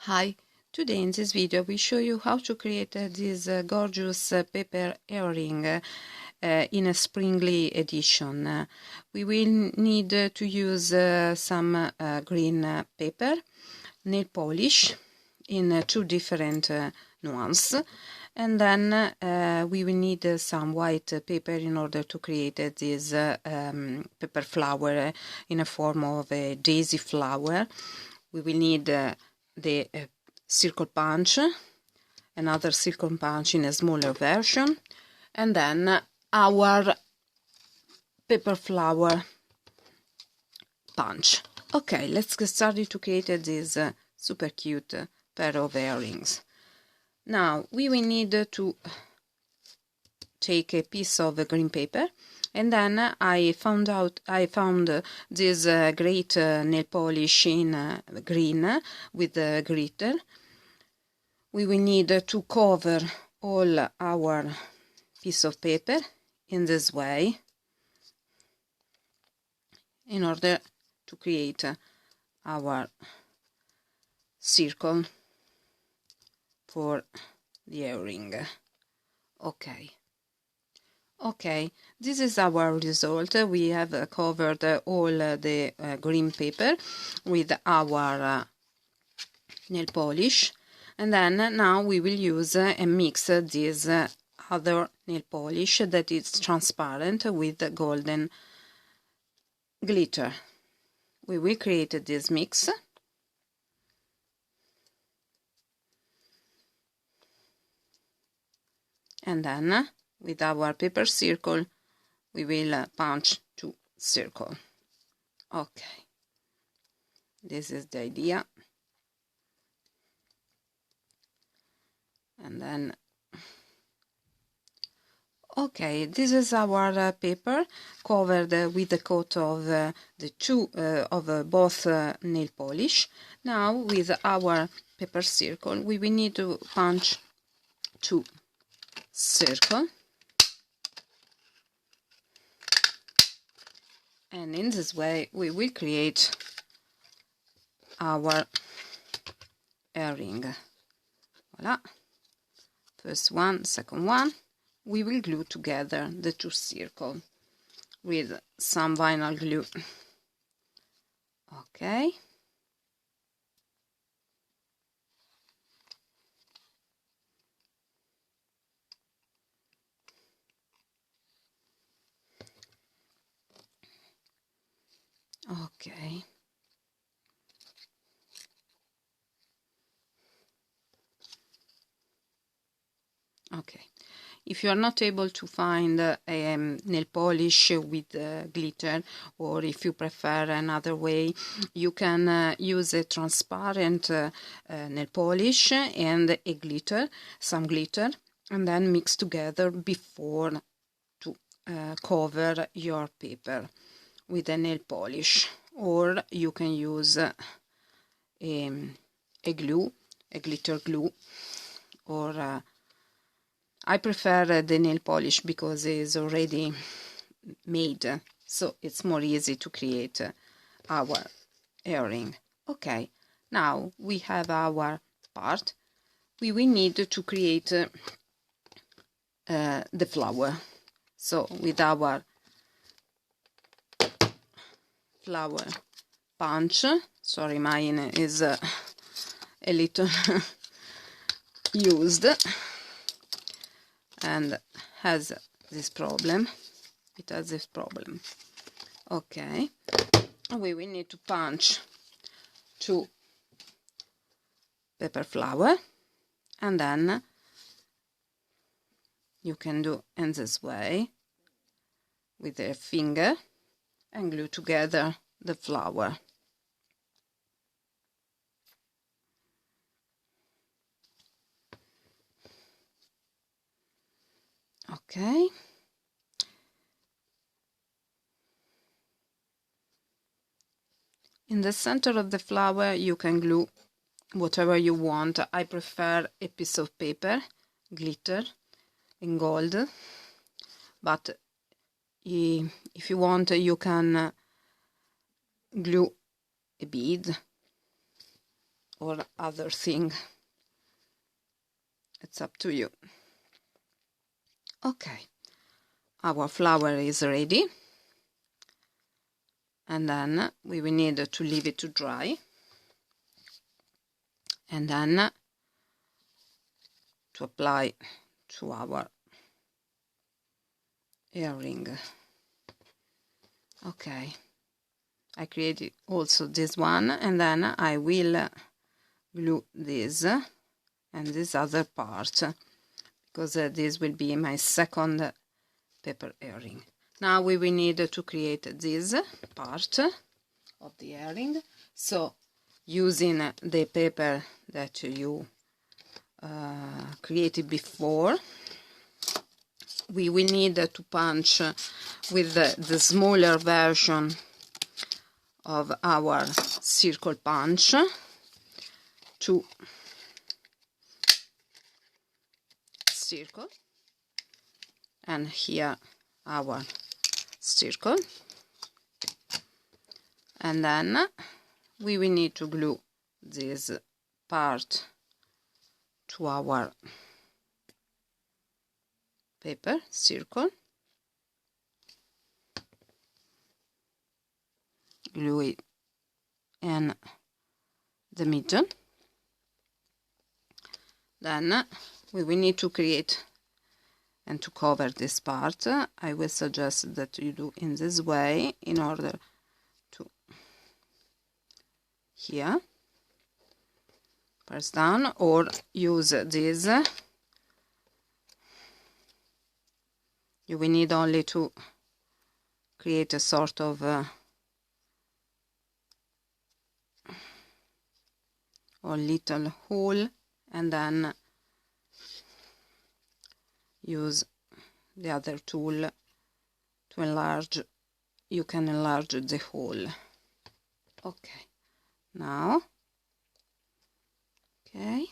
Hi, today in this video we show you how to create this gorgeous paper earring in a springly edition. We will need to use some green paper, nail polish in two different nuances, and then we will need some white paper in order to create this paper flower in a form of a daisy flower. We will need the circle punch, another circle punch in a smaller version, and then our paper flower punch. Okay, let's get started to create this super cute pair of earrings. Now we will need to take a piece of green paper, and then I found this great nail polish in green with glitter. We will need to cover all our piece of paper in this way in order to create our circle for the earring. Okay, this is our result. We have covered all the green paper with our nail polish, and then now we will use and mix this other nail polish that is transparent with golden glitter. We will create this mix. And then with our paper circle we will punch to circle. Okay, this is the idea. And then okay, this is our paper covered with the coat of both nail polish. Now with our paper circle we will need to punch to circle, and in this way we will create our earring. Voila, first one, second one. We will glue together the two circles with some vinyl glue. Okay, okay. Okay, if you are not able to find a nail polish with glitter, or if you prefer another way, you can use a transparent nail polish and a glitter, some glitter, and then mix together before to cover your paper with a nail polish. Or you can use a glue, a glitter glue, or I prefer the nail polish because it is already made, so it's more easy to create our earring. Okay, now we have our part. We will need to create the flower. So with our flower punch, sorry, mine is a little used and has this problem. It has this problem. Okay, we will need to punch to paper flower, and then you can do in this way with a finger and glue together the flower. Okay, in the center of the flower you can glue whatever you want. I prefer a piece of paper, glitter in gold, but if you want you can glue a bead or other thing. It's up to you. Okay, our flower is ready, and then we will need to leave it to dry, and then to apply to our earring. Okay, I created also this one, and then I will glue this and this other part, because this will be my second paper earring. Now we will need to create this part of the earring. So using the paper that you created before, we will need to punch with the smaller version of our circle punch to circle, and here our circle, and then we will need to glue this part to our paper circle, glue it in the middle. Then we will need to create and to cover this part. I will suggest that you do in this way in order to here press down, or use this. You will need only to create a sort of or little hole, and then use the other tool to enlarge. You can enlarge the hole. Okay, now okay,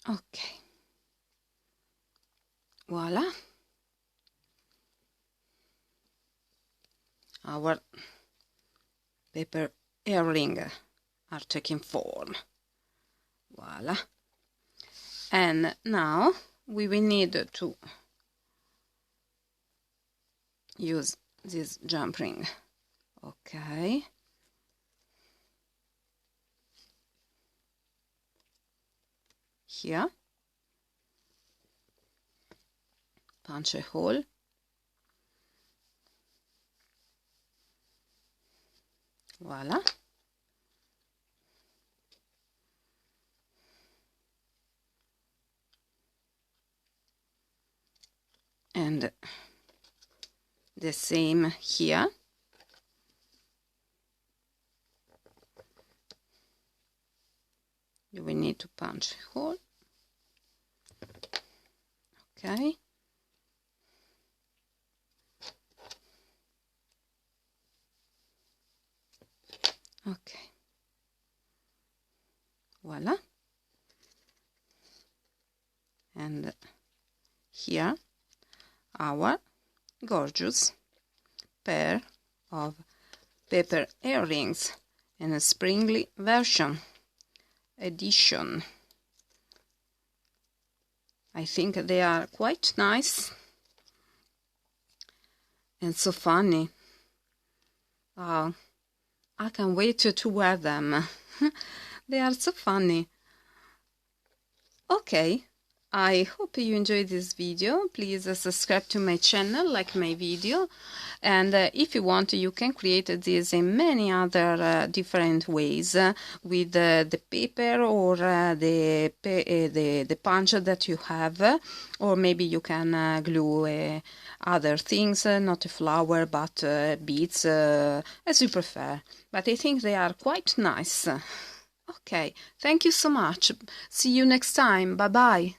okay, voila, our paper earring are taking form. Voila. And now we will need to use this jump ring. Okay, here punch a hole, voila, and the same here. You will need to punch a hole. Okay, okay, voila, and here our gorgeous pair of paper earrings in a springly edition. I think they are quite nice and so funny. I can't wait to wear them. They are so funny. Okay, I hope you enjoyed this video. Please subscribe to my channel, like my video, and if you want, you can create this in many other different ways with the paper or the punch that you have, or maybe you can glue other things, not a flower but beads, as you prefer. But I think they are quite nice. Okay, thank you so much. See you next time. Bye bye.